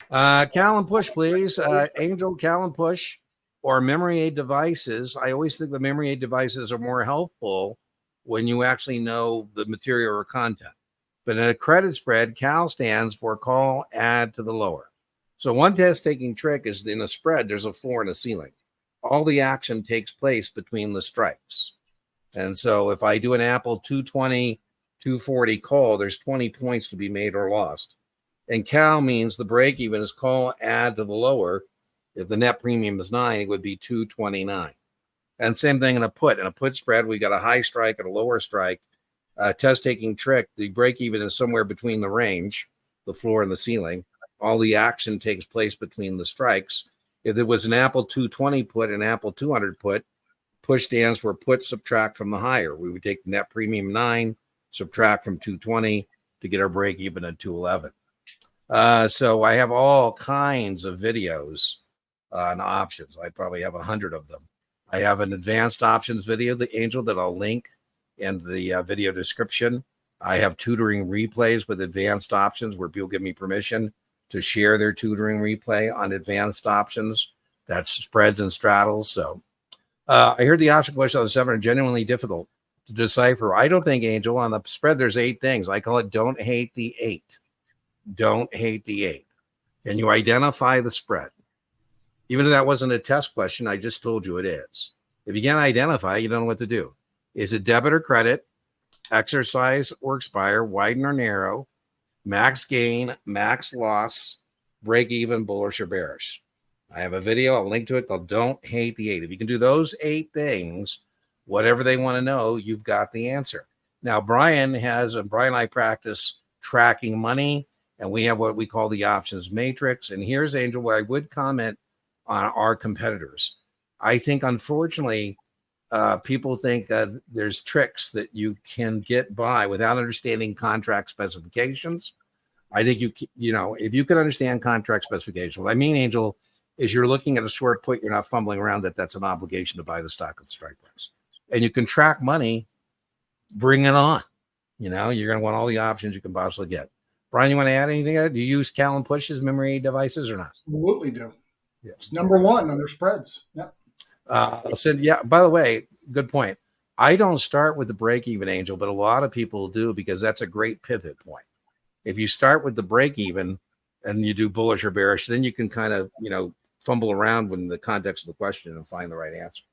Cal and push, please. Angel, Cal and push, or memory aid devices. I always think the memory aid devices are more helpful when you actually know the material or content. But in a credit spread, Cal stands for call, add to the lower. So one test taking trick is in a spread, there's a floor and a ceiling. All the action takes place between the strikes. And so if I do an Apple 220, 240 call, there's 20 points to be made or lost. And Cal means the break even is call, add to the lower. If the net premium is 9, it would be 229. And same thing in a put. In a put spread, we got a high strike and a lower strike. Test taking trick, the break even is somewhere between the range, the floor and the ceiling. All the action takes place between the strikes. If there was an Apple 220 put, an Apple 200 put, push stands for put, subtract from the higher. We would take the net premium 9, subtract from 220 to get our break even at 211. So I have all kinds of videos on options. I probably have 100 of them. I have an advanced options video, the Angel, that I'll link in the video description. I have tutoring replays with advanced options where people give me permission to share their tutoring replay on advanced options. That's spreads and straddles. So I heard the option question on the 7 are genuinely difficult to decipher. I don't think, Angel, on the spread, there's 8 things. I call it don't hate the 8. Don't hate the 8. Can you identify the spread? Even if that wasn't a test question, I just told you it is. If you can't identify, you don't know what to do. Is it debit or credit, exercise or expire, widen or narrow, max gain, max loss, break even, bullish or bearish? I have a video, I'll link to it, called Don't Hate the 8. If you can do those 8 things, whatever they want to know, you've got the answer. Now, Brian and I practice tracking money, and we have what we call the options matrix. And here's, Angel, where I would comment on our competitors. I think, unfortunately, people think that there's tricks that you can get by without understanding contract specifications. I think if you can understand contract specifications, what I mean, Angel, is you're looking at a short put, you're not fumbling around that's an obligation to buy the stock at the strike price. And you can track money, bring it on. You're going to want all the options you can possibly get. Brian, you want to add anything? Do you use Cal and push as memory devices or not? Absolutely do. Yeah. It's number one under spreads. Yep. By the way, good point. I don't start with the break even, Angel, but a lot of people do because that's a great pivot point. If you start with the break even and you do bullish or bearish, then you can kind of, fumble around in the context of the question and find the right answer.